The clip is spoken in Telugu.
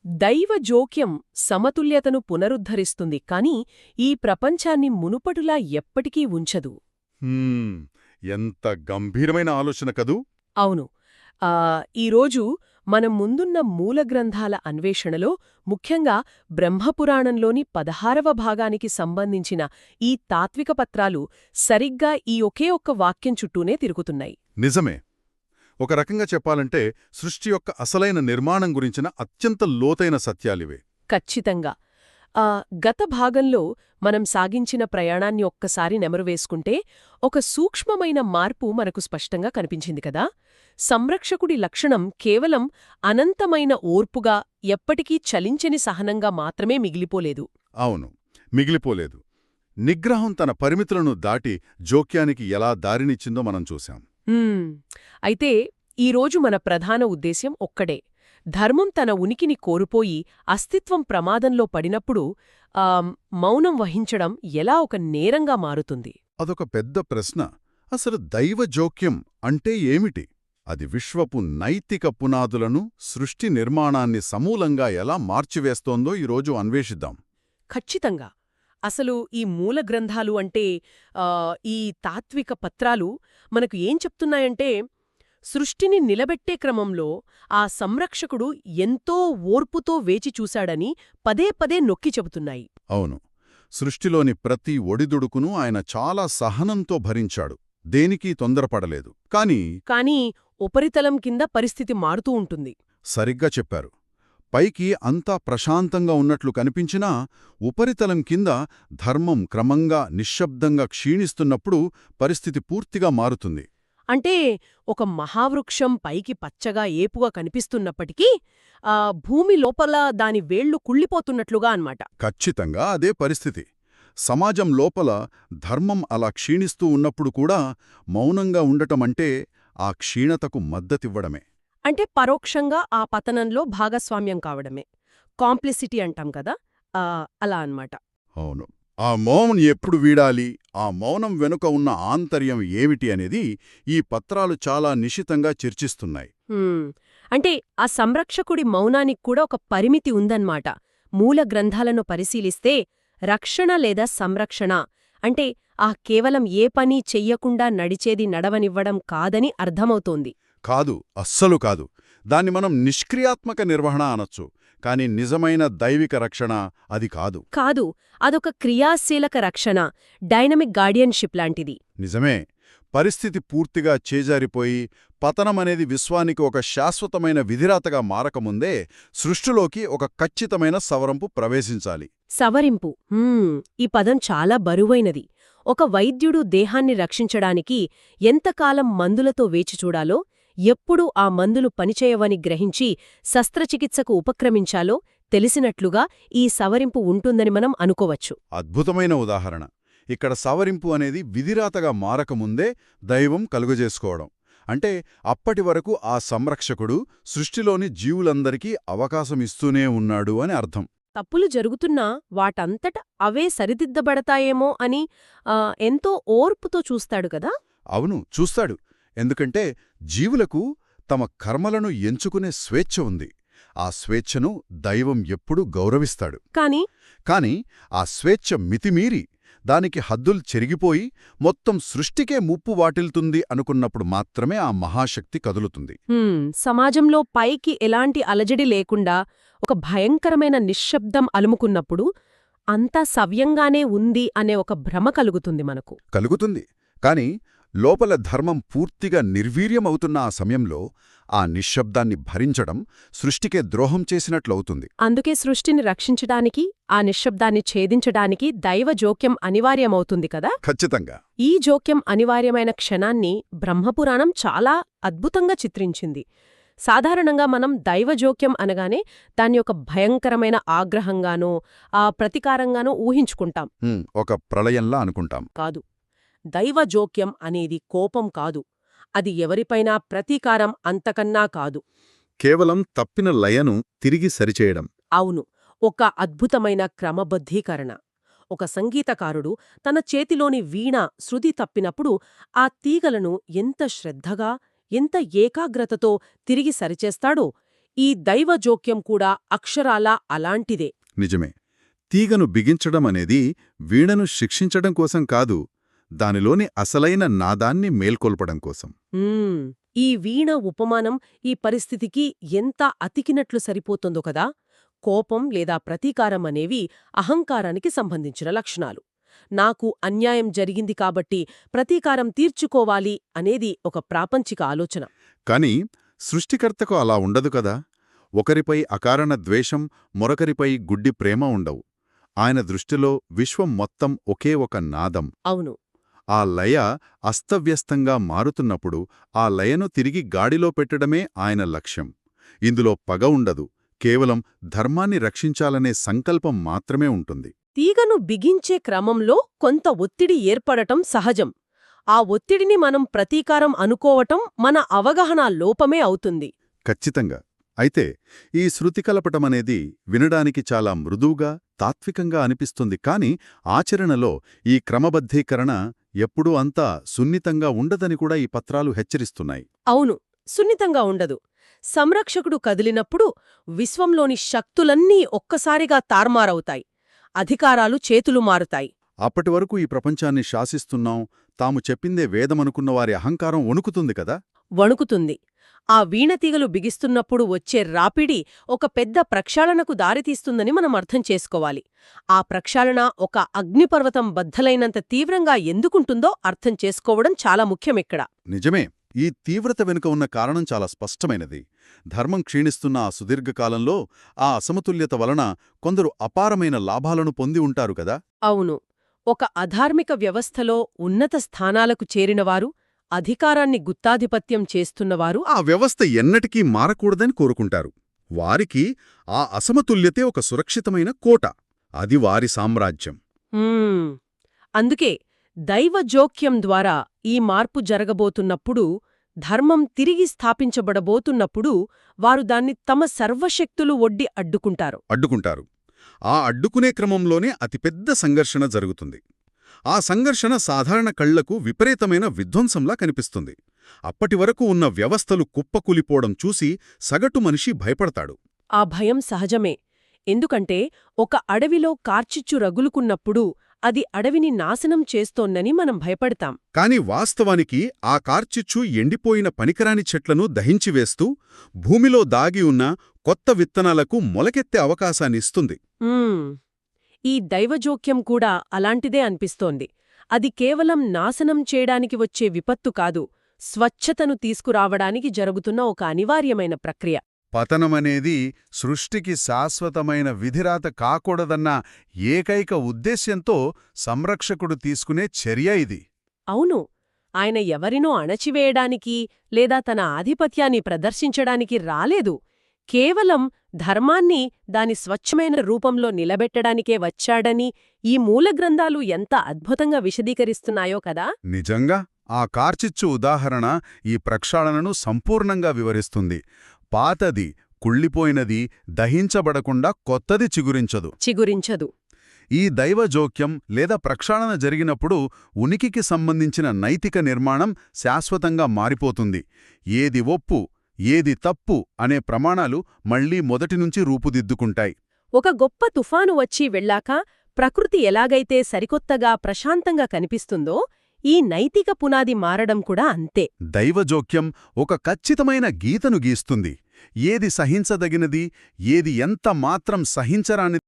దైవ జోక్యం సమతుల్యతను పునరుద్ధరిస్తుంది కాని ఈ ప్రపంచాన్ని మునుపటులా ఎప్పటికీ ఉంచదు. ఎంత గంభీరమైన ఆలోచన కదూ. అవును. ఈరోజు మనం ముందున్న మూలగ్రంథాల అన్వేషణలో ముఖ్యంగా బ్రహ్మపురాణంలోని 16వ భాగానికి సంబంధించిన ఈ తాత్విక పత్రాలు సరిగ్గా ఈ ఒకే ఒక్క వాక్యం చుట్టూనే తిరుగుతున్నాయి. నిజమే. ఒక రకంగా చెప్పాలంటే సృష్టి యొక్క అసలైన నిర్మాణం గురించిన అత్యంత లోతైన సత్యాలివే. ఖచ్చితంగా. గత భాగంలో మనం సాగించిన ప్రయాణాన్ని ఒక్కసారి నెమరువేసుకుంటే ఒక సూక్ష్మమైన మార్పు మనకు స్పష్టంగా కనిపించింది కదా. సంరక్షకుడి లక్షణం కేవలం అనంతమైన ఓర్పుగా, ఎప్పటికీ చలించని సహనంగా మాత్రమే మిగిలిపోలేదు. అవును, మిగిలిపోలేదు. నిగ్రహం తన పరిమితులను దాటి జోక్యానికి ఎలా దారినిచ్చిందో మనం చూశాం. అయితే ఈరోజు మన ప్రధాన ఉద్దేశ్యం ఒక్కడే. ధర్మం తన ఉనికిని కోల్పోయి అస్తిత్వం ప్రమాదంలో పడినప్పుడు మౌనం వహించడం ఎలా ఒక నేరంగా మారుతుంది? అదొక పెద్ద ప్రశ్న. అసలు దైవ జోక్యం అంటే ఏమిటి? అది విశ్వపు నైతిక పునాదులను, సృష్టి నిర్మాణాన్ని సమూలంగా ఎలా మార్చివేస్తోందో ఈరోజు అన్వేషిద్దాం. ఖచ్చితంగా. అసలు ఈ మూల గ్రంథాలు అంటే ఈ తాత్విక పత్రాలు మనకు ఏం చెప్తున్నాయంటే, సృష్టిని నిలబెట్టే క్రమంలో ఆ సంరక్షకుడు ఎంతో ఓర్పుతో వేచి చూశాడని పదే పదే నొక్కి చెబుతున్నాయి. అవును, సృష్టిలోని ప్రతి ఒడిదుడుకును ఆయన చాలా సహనంతో భరించాడు. దేనికీ తొందరపడలేదు. కానీ ఉపరితలం కింద పరిస్థితి మారుతూ ఉంటుంది. సరిగ్గా చెప్పారు. పైకి అంతా ప్రశాంతంగా ఉన్నట్లు కనిపించినా ఉపరితలం కింద ధర్మం క్రమంగా నిశ్శబ్దంగా క్షీణిస్తున్నప్పుడు పరిస్థితి పూర్తిగా మారుతుంది. అంటే ఒక మహావృక్షం పైకి పచ్చగా ఏపుగా కనిపిస్తున్నప్పటికీ భూమి లోపల దాని వేళ్లు కుళ్ళిపోతున్నట్లుగా అన్నమాట. ఖచ్చితంగా అదే పరిస్థితి. సమాజం లోపల ధర్మం అలా క్షీణిస్తూ ఉన్నప్పుడు కూడా మౌనంగా ఉండటమంటే ఆ క్షీణతకు మద్దతివ్వడమే. అంటే పరోక్షంగా ఆ పతనంలో భాగస్వామ్యం కావడమే. కాంప్లిసిటీ అంటాం కదా, అలా అన్నమాట. అవును. ఆ మౌనం ఎప్పుడు వీడాలి, ఆ మౌనం వెనుక ఉన్న ఆంతర్యం ఏమిటి అనేది ఈ పత్రాలు చాలా నిశితంగా చర్చిస్తున్నాయి. అంటే ఆ సంరక్షకుడి మౌనానికి కూడా ఒక పరిమితి ఉందన్నమాట. మూల గ్రంథాలను పరిశీలిస్తే రక్షణ లేదా సంరక్షణ అంటే కేవలం ఏ పని చెయ్యకుండా నడిచేది నడవనివ్వడం కాదని అర్థమవుతోంది. కాదు, అస్సలు కాదు. దాన్ని మనం నిష్క్రియాత్మక నిర్వహణ అనొచ్చు. కాని నిజమైన దైవిక రక్షణ అది కాదు. అదొక క్రియాశీలక రక్షణ, డైనమిక్ గార్డియన్షిప్ లాంటిది. నిజమే. పరిస్థితి పూర్తిగా చేజారిపోయి పతనమనేది విశ్వానికి ఒక శాశ్వతమైన విధిరాతగా మారకముందే సృష్టిలోకి ఒక ఖచ్చితమైన సవరింపు ప్రవేశించాలి. సవరింపు, ఈ పదం చాలా బరువైనది. ఒక వైద్యుడు దేహాన్ని రక్షించడానికి ఎంతకాలం మందులతో వేచిచూడాలో, ఎప్పుడు ఆ మందులు పనిచేయవని గ్రహించి శస్త్రచికిత్సకు ఉపక్రమించాలో తెలిసినట్లుగా ఈ సవరింపు ఉంటుందని మనం అనుకోవచ్చు. అద్భుతమైన ఉదాహరణ. ఇక్కడ సవరింపు అనేది విధిరాతగా మారకముందే దైవం కలుగజేసుకోవడం. అంటే అప్పటివరకు ఆ సంరక్షకుడు సృష్టిలోని జీవులందరికీ అవకాశమిస్తూనే ఉన్నాడు అని అర్థం. తప్పులు జరుగుతున్నా వాటంతట అవే సరిదిద్దబడతాయేమో అని ఎంతో ఓర్పుతో చూస్తాడు కదా. అవును, చూస్తాడు. ఎందుకంటే జీవులకు తమ కర్మలను ఎంచుకునే స్వేచ్ఛ ఉంది. ఆ స్వేచ్ఛను దైవం ఎప్పుడూ గౌరవిస్తాడు. కాని ఆ స్వేచ్ఛ మితిమీరి దానికి హద్దులు చెరిగిపోయి మొత్తం సృష్టికే ముప్పు వాటిల్తుంది అనుకున్నప్పుడు మాత్రమే ఆ మహాశక్తి కదులుతుంది. సమాజంలో పైకి ఎలాంటి అలజడి లేకుండా ఒక భయంకరమైన నిశ్శబ్దం అలుముకున్నప్పుడు అంతా సవ్యంగానే ఉంది అనే ఒక భ్రమ కలుగుతుంది మనకు. కలుగుతుంది. కాని లోపల ధర్మం పూర్తిగా నిర్వీర్యమవుతున్న ఆ సమయంలో ఆ నిశ్శబ్దాన్ని భరించడం సృష్టికే ద్రోహం చేసినట్లవుతుంది. అందుకే సృష్టిని రక్షించడానికి, ఆ నిశ్శబ్దాన్ని ఛేదించడానికి దైవ జోక్యం అనివార్యమవుతుంది కదా. ఖచ్చితంగా. ఈ జోక్యం అనివార్యమైన క్షణాన్ని బ్రహ్మపురాణం చాలా అద్భుతంగా చిత్రించింది. సాధారణంగా మనం దైవజోక్యం అనగానే దాన్ని ఒక భయంకరమైన ఆగ్రహంగానో ప్రతీకారంగానో ఊహించుకుంటాం. ఒక ప్రళయంలా అనుకుంటాం. కాదు. దైవజోక్యం అనేది కోపం కాదు. అది ఎవరిపైనా ప్రతీకారం అంతకన్నా కాదు. కేవలం తప్పిన లయను తిరిగి సరిచేయడం. అవును, ఒక అద్భుతమైన క్రమబద్ధీకరణ. ఒక సంగీతకారుడు తన చేతిలోని వీణ శృతి తప్పినప్పుడు ఆ తీగలను ఎంత శ్రద్ధగా, ఎంత ఏకాగ్రతతో తిరిగి సరిచేస్తాడో, ఈ దైవ జోక్యం కూడా అక్షరాలా అలాంటిదే. నిజమే. తీగను బిగించడం అనేది వీణను శిక్షించడం కోసం కాదు, దానిలోని అసలైన నాదాన్ని మేల్కొల్పడం కోసం. ఈ వీణ ఉపమానం ఈ పరిస్థితికి ఎంత అతికినట్లు సరిపోతుందో కదా. కోపం లేదా ప్రతీకారం అనేవి అహంకారానికి సంబంధించిన లక్షణాలు. నాకు అన్యాయం జరిగింది కాబట్టి ప్రతీకారం తీర్చుకోవాలి అనేది ఒక ప్రాపంచిక ఆలోచన. కాని సృష్టికర్తకు అలా ఉండదు కదా. ఒకరిపై అకారణ ద్వేషం, మరొకరిపై గుడ్డి ప్రేమ ఉండవు. ఆయన దృష్టిలో విశ్వం మొత్తం ఒకే ఒక నాదం. అవును. ఆ లయ అస్తవ్యస్తంగా మారుతున్నప్పుడు ఆ లయను తిరిగి గాడిలో పెట్టడమే ఆయన లక్ష్యం. ఇందులో పగ ఉండదు, కేవలం ధర్మాన్ని రక్షించాలనే సంకల్పం మాత్రమే ఉంటుంది. తీగను బిగించే క్రమంలో కొంత ఒత్తిడి ఏర్పడటం సహజం. ఆ ఒత్తిడిని మనం ప్రతీకారం అనుకోవటం మన అవగాహన లోపమే అవుతుంది. ఖచ్చితంగా. అయితే ఈ శృతికలపటమనేది వినడానికి చాలా మృదువుగా, తాత్వికంగా అనిపిస్తుంది. కాని ఆచరణలో ఈ క్రమబద్ధీకరణ ఎప్పుడూ అంతా సున్నితంగా ఉండదని కూడా ఈ పత్రాలు హెచ్చరిస్తున్నాయి. అవును, సున్నితంగా ఉండదు. సంరక్షకుడు కదిలినప్పుడు విశ్వంలోని శక్తులన్నీ ఒక్కసారిగా తార్మారవుతాయి. అధికారాలు చేతులు మారుతాయి. అప్పటివరకు ఈ ప్రపంచాన్ని శాసిస్తున్నాం, తాము చెప్పిందే వేదమనుకున్న వారి అహంకారం వణుకుతుంది కదా. వణుకుతుంది. ఆ వీణతీగలు బిగిస్తున్నప్పుడు వచ్చే రాపిడి ఒక పెద్ద ప్రక్షాళనకు దారితీస్తుందని మనం అర్థం చేసుకోవాలి. ఆ ప్రక్షాళన ఒక అగ్నిపర్వతం బద్దలైనంత తీవ్రంగా ఎందుకుంటుందో అర్థం చేసుకోవడం చాలా ముఖ్యమిక్కడ. నిజమే. ఈ తీవ్రత వెనుక ఉన్న కారణం చాలా స్పష్టమైనది. ధర్మం క్షీణిస్తున్న ఆ సుదీర్ఘకాలంలో ఆ అసమతుల్యత వలన కొందరు అపారమైన లాభాలను పొంది ఉంటారు కదా. అవును. ఒక అధార్మిక వ్యవస్థలో ఉన్నత స్థానాలకు చేరినవారు, అధికారాన్ని గుత్తాధిపత్యం చేస్తున్నవారు ఆ వ్యవస్థ ఎన్నటికీ మారకూడదని కోరుకుంటారు. వారికి ఆ అసమతుల్యతే ఒక సురక్షితమైన కోట. అది వారి సామ్రాజ్యం. అందుకే దైవ జోక్యం ద్వారా ఈ మార్పు జరగబోతున్నప్పుడు, ధర్మం తిరిగి స్థాపించబడబోతున్నప్పుడు వారు దాన్ని తమ సర్వశక్తులు ఒడ్డి అడ్డుకుంటారు. ఆ అడ్డుకునే క్రమంలోనే అతిపెద్ద సంఘర్షణ జరుగుతుంది. ఆ సంఘర్షణ సాధారణ కళ్లకు విపరీతమైన విధ్వంసంలా కనిపిస్తుంది. అప్పటివరకు ఉన్న వ్యవస్థలు కుప్పకూలిపోవడం చూసి సగటు మనిషి భయపడతాడు. ఆ భయం సహజమే. ఎందుకంటే ఒక అడవిలో కార్చిచ్చు రగులుకున్నప్పుడు అది అడవిని నాశనం చేస్తోందని మనం భయపడతాం. కాని వాస్తవానికి ఆ కార్చిచ్చు ఎండిపోయిన పనికిరాని చెట్లను దహించివేస్తూ భూమిలో దాగి ఉన్న కొత్త విత్తనాలకు మొలకెత్తే అవకాశాన్నిస్తుంది. ఈ దైవజోక్యం కూడా అలాంటిదే అనిపిస్తోంది. అది కేవలం నాశనం చేయడానికి వచ్చే విపత్తు కాదు, స్వచ్ఛతను తీసుకురావడానికి జరుగుతున్న ఒక అనివార్యమైన ప్రక్రియ. పతనమనేది సృష్టికి శాశ్వతమైన విధిరాత కాకూడదన్న ఏకైక ఉద్దేశ్యంతో సంరక్షకుడు తీసుకునే చర్య ఇది. అవును. ఆయన ఎవరినో అణచివేయడానికి లేదా తన ఆధిపత్యాన్ని ప్రదర్శించడానికి రాలేదు. కేవలం ధర్మాన్ని దాని స్వచ్ఛమైన రూపంలో నిలబెట్టడానికే వచ్చాడని ఈ మూలగ్రంథాలు ఎంత అద్భుతంగా విశదీకరిస్తున్నాయో కదా. నిజంగా ఆ కార్చిచ్చు ఉదాహరణ ఈ ప్రక్షాళనను సంపూర్ణంగా వివరిస్తుంది. పాతది, కుళ్ళిపోయినది దహించబడకుండా కొత్తది చిగురించదు. ఈ దైవ జోక్యం లేదా ప్రక్షాళన జరిగినప్పుడు ఉనికికి సంబంధించిన నైతిక నిర్మాణం శాశ్వతంగా మారిపోతుంది. ఏది ఒప్పు, ఏది తప్పు అనే ప్రమాణాలు మళ్లీ మొదటినుంచి రూపుదిద్దుకుంటాయి. ఒక గొప్ప తుఫాను వచ్చి వెళ్ళాక ప్రకృతి ఎలాగైతే సరికొత్తగా ప్రశాంతంగా కనిపిస్తుందో, ఈ నైతిక పునాది మారడం కూడా అంతే. దైవజోక్యం ఒక ఖచ్చితమైన గీతను గీస్తుంది. ఏది సహించదగినది, ఏది ఎంత మాత్రం సహించరాని